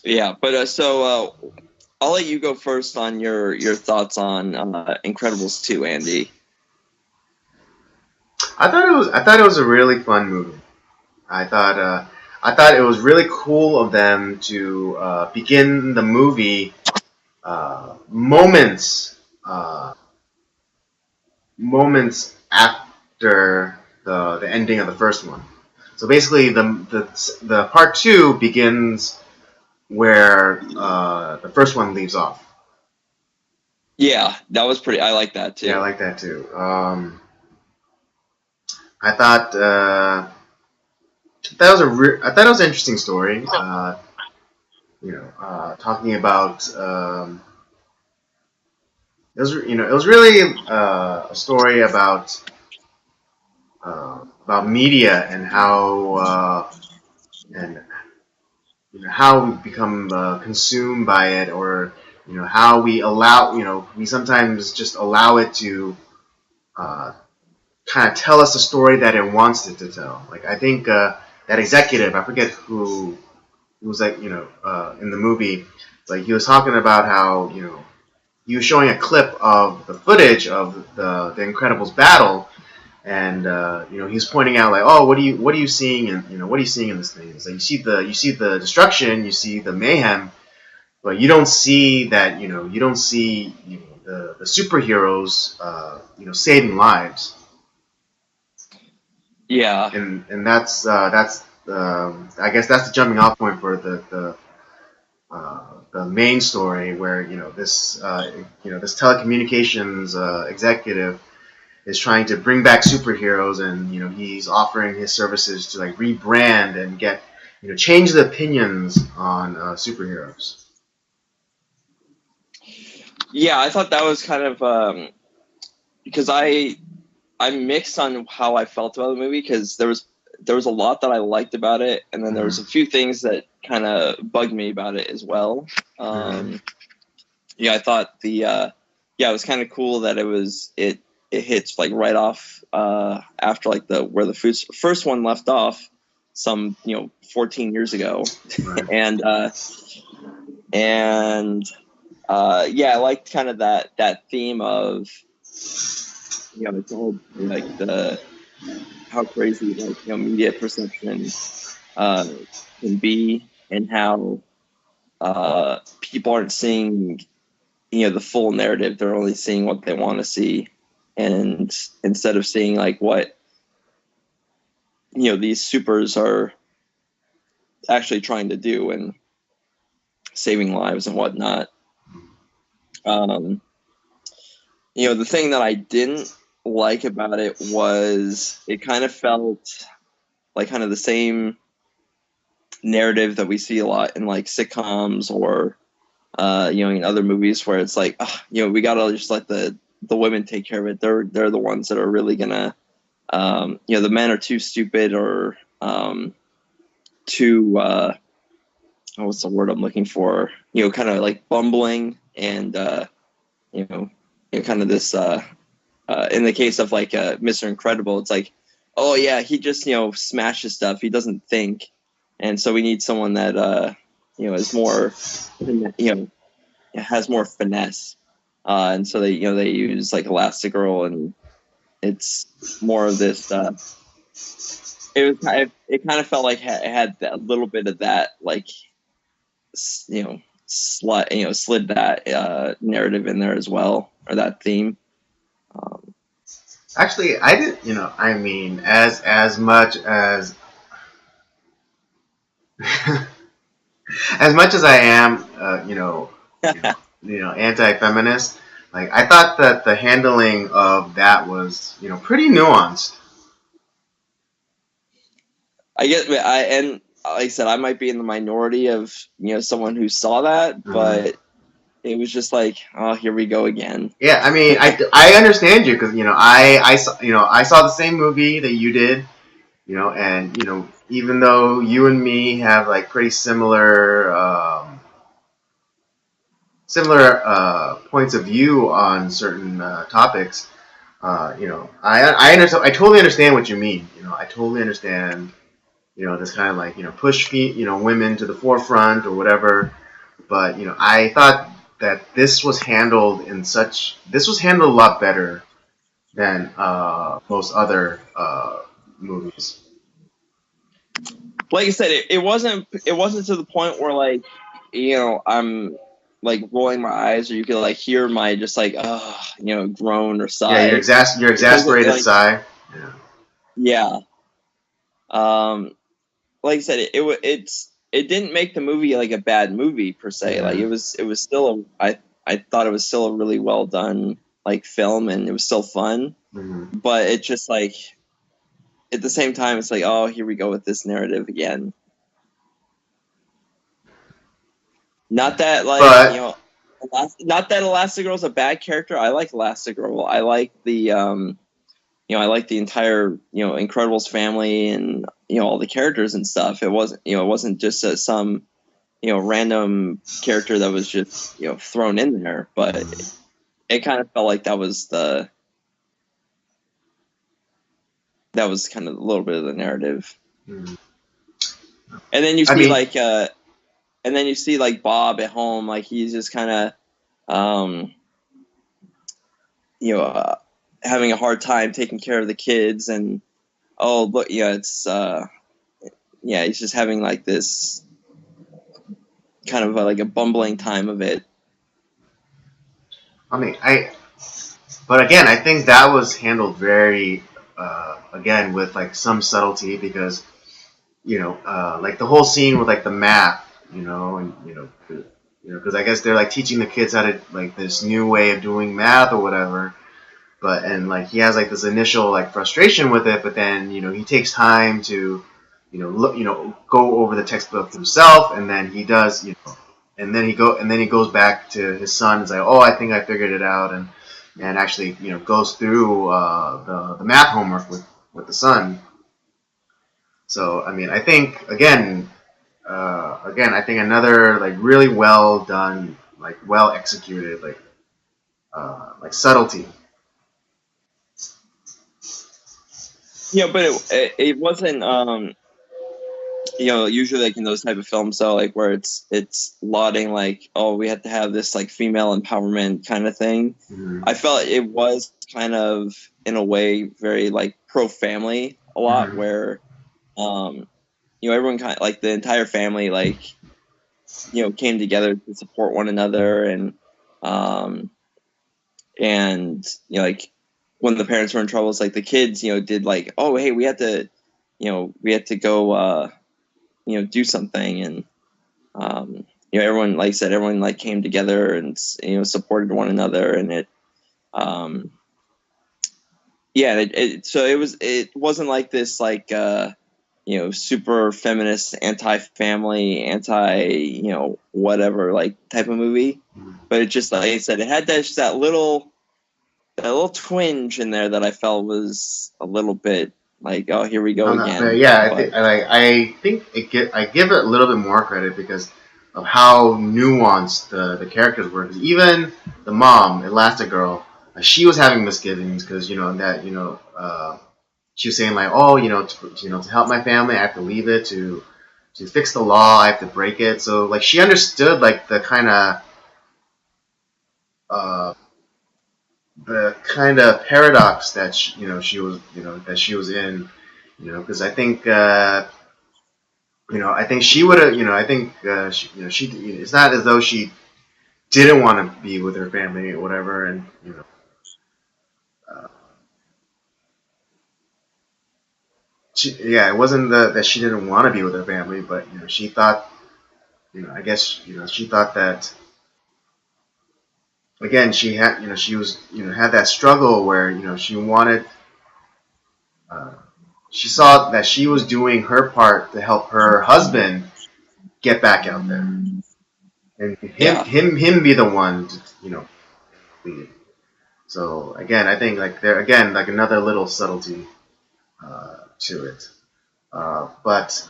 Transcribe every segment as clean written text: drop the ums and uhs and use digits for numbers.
Yeah, but I'll let you go first on your thoughts on Incredibles 2, Andy. I thought it was a really fun movie. I thought it was really cool of them to begin the movie moments moments after the ending of the first one. So basically, the part two begins where the first one leaves off. Yeah, that was pretty. I like that Yeah, I too. like that too. I thought I thought it was an interesting story. Talking about it was really a story about media and and how we become consumed by it, or how we sometimes just allow it to uh, kind of tell us the story that it wants it to tell. Like I think that executive, I forget who was like in the movie, like he was talking about how he was showing a clip of the footage of the Incredibles battle, and he's pointing out like, oh, what are you seeing, and what are you seeing in this thing? It's like you see the destruction, you see the mayhem, but you don't see that you don't see the superheroes saving lives, Yeah, and that's I guess that's the jumping off point for the main story, where this telecommunications executive is trying to bring back superheroes, and he's offering his services to like rebrand and get change the opinions on superheroes. yeah, I thought that was kind of because I'm mixed on how I felt about the movie because there was a lot that I liked about it, and then there was a few things that kind of bugged me about it as well. Yeah, I thought it was kind of cool that it hits like right off after like the where the first one left off some 14 years ago. Right. And yeah, I liked kind of that theme of it's all like the how crazy like media perception uh, can be, and how people aren't seeing the full narrative. They're only seeing what they want to see, and instead of seeing like what these supers are actually trying to do and saving lives and whatnot. um the thing that I didn't like about it was it kind of felt like kind of the same narrative that we see a lot in like sitcoms or in other movies where it's like we gotta just let the women take care of it. They're the ones that are really gonna the men are too stupid or too what's the word I'm looking for? Kind of like bumbling and kind of this in the case of like Mr. Incredible, it's like, oh yeah, he just smashes stuff. He doesn't think, and so we need someone that is more has more finesse. And so they use like Elastigirl, and it's more of this. It kind of felt like it had a little bit of that like slid that narrative in there as well, or that theme. Um, Actually, I didn't. I mean, as much as as much as I am, anti-feminist. Like I thought that the handling of that was, pretty nuanced. I get, and like I said, I might be in the minority of someone who saw that, Mm-hmm. but it was just like, oh, here we go again. Yeah, I mean, I understand you, because I saw the same movie that you did, and even though you and me have like pretty similar points of view on certain topics, I totally understand what you mean. I totally understand this kind of like push women to the forefront or whatever. But I thought that this was handled a lot better than most other movies. Like I said, it wasn't to the point where like I'm like rolling my eyes or you could like hear my just like groan or Yeah, sigh your because exasperated sigh. Yeah. yeah. Like I said, it didn't make the movie like a bad movie per se. Like Yeah. it was still I thought it was still a really well done like film, and it was still fun. Mm-hmm. But it just like at the same time, it's like, oh, here we go with this narrative again. Not that like But not that Elastigirl's a bad character. I like Elastigirl. I like the I like the entire Incredibles family and all the characters and stuff. It wasn't just some random character that was just thrown in there, but it kind of felt like that was kind of a little bit of the narrative. mm, And then you I see mean, like Bob at home, like he's just kind of having a hard time taking care of the kids, and oh look, it's he's just having like this kind of like a bumbling time of it. I mean, but again, I think that was handled very, again, with like some subtlety because, like the whole scene with like the map, and because I guess they're like teaching the kids how to like this new way of doing math or whatever. But and like he has like this initial like frustration with it, but then he takes time to, look, go over the textbook himself, and then he does, and then he goes back to his son and say, oh, I think I figured it out, and actually goes through the math homework with the son. So I mean, I think I think another like really well done, like well executed, like subtlety. But it wasn't usually like in those type of films, so like where it's lauding like, oh, we have to have this like female empowerment kind of thing. Mm-hmm. I felt it was kind of in a way very like pro family a lot, Mm-hmm. where everyone kind of like the entire family like came together to support one another, um like when the parents were in trouble, it's like the kids did like, oh hey, we had to go do something, and everyone, like I said, everyone like came together and supported one another, and so it wasn't like this like super feminist, anti-family, whatever like type of movie, but it just, like I said, it had that little twinge in there that I felt was a little bit like, oh, here we go again. Yeah, But I think I give it a little bit more credit because of how nuanced the characters were. 'Cause even the mom, Elastigirl, she was having misgivings because she was saying like, oh, to help my family, I have to leave it to fix the law, I have to break it. So like she understood like uh, the kind of paradox that she was in, because I think. I think she would have. I think she. It's not as though she didn't want to be with her family or whatever, and uh, it wasn't that she didn't want to be with her family, but she thought. I guess she thought that again she had. She was had that struggle where she wanted. Uh, she saw that she was doing her part to help her husband get back out there, and yeah. him be the one to lead. So again, I think like there again like another little subtlety to it. But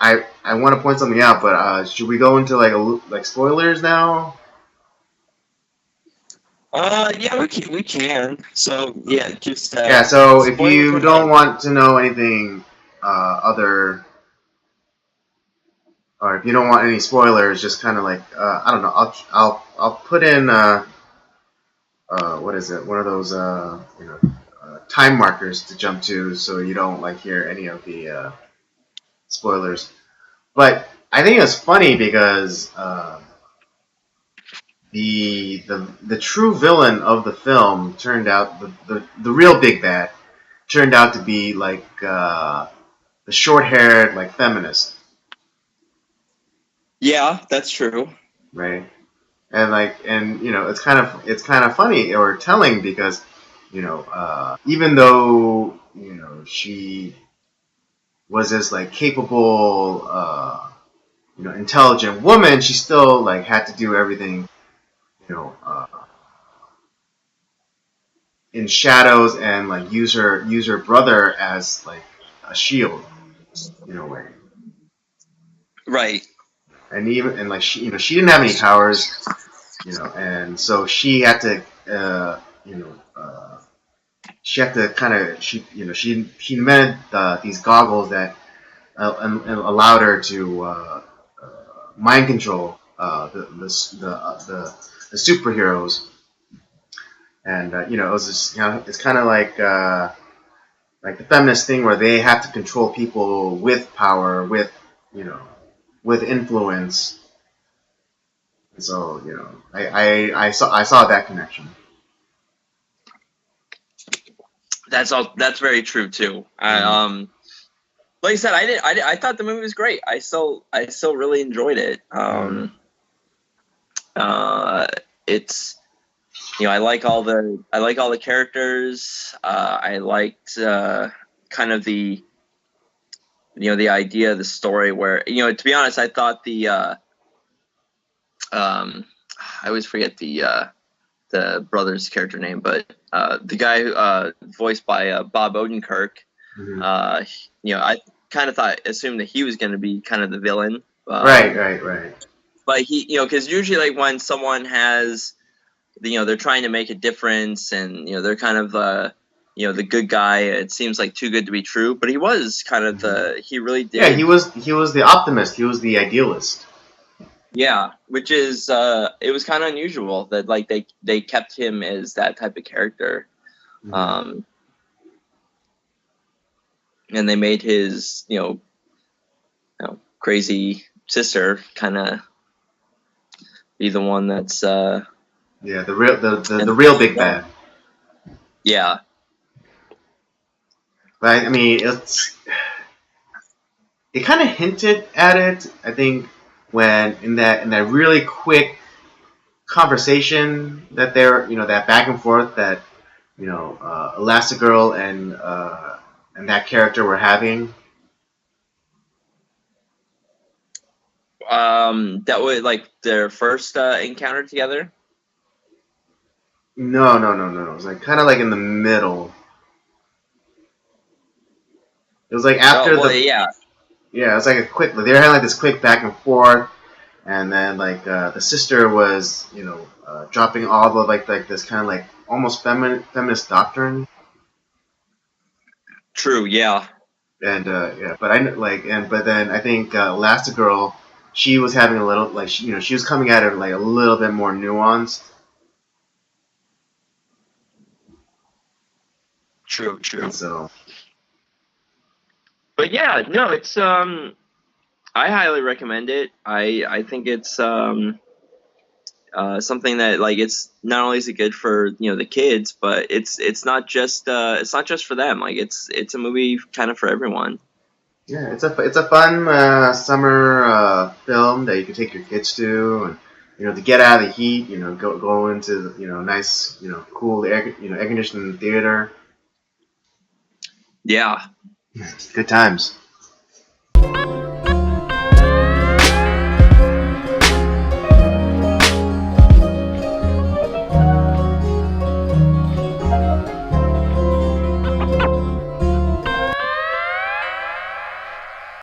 I want to point something out. But should we go into like spoilers now? Yeah, we can. So yeah, just Yeah. So if spoilers you ahead. don't want to know anything other, or if you don't want any spoilers, just kind of like I don't know. I'll put in what is it? One of those time markers to jump to, so you don't like hear any of the spoilers. But I think it's funny because the true villain of the film turned out the real big bad turned out to be like the short haired like feminist, Yeah, that's true. right? And it's kind of funny or telling because even though she was this like capable intelligent woman, she still like had to do everything you know uh, in shadows and like use her brother as like a shield in a way. Right. And even and like she didn't have any powers, and so she had to she had to kind of she invented these goggles that and allowed her to mind control the superheroes. And it was just, it's kind of like the feminist thing where they have to control people with power, with you know with influence. And so I saw that connection. That's very true too. Mm. Like I said, I thought the movie was great. I still really enjoyed it. Mm. Uh, it's I like all the characters. I liked kind of the idea of the story where to be honest, I thought um, I always forget the brother's character name, but the guy voiced by Bob Odenkirk. Mm-hmm. Uh, I kind of assumed that he was going to be kind of the villain. Right. But he, because usually like when someone has, they're trying to make a difference, and they're kind of the good guy. It seems like too good to be true, but he was kind of Mm-hmm. he really Yeah, did. he was the optimist. He was the idealist. Yeah, which is it was kind of unusual that like they kept him as that type of character. Mm-hmm. Um, and they made his crazy sister kind of be the one that's Yeah, the and real big bad. yeah. But I mean, it kind of hinted at it. I think when in that really quick conversation that they're that back and forth that Elastigirl and that character were having. That was like their first encounter together. No. It was like kind of like in the middle. It was like Oh after well, the yeah. yeah. It was like a quick. They were having like this quick back and forth, and then like the sister was dropping all the like this kind of like almost feminist doctrine. True, yeah. And yeah, but I like and but then I think Elastigirl, she was having a little like she was coming at it like a little bit more nuanced. True. And so But yeah, no, it's I highly recommend it. I think it's something that like it's not only is it good for the kids, but it's not just for them. Like it's a movie kind of for everyone. yeah, it's a fun summer film that you can take your kids to, and to get out of the heat, go into nice cool air conditioned theater. Yeah. Good times.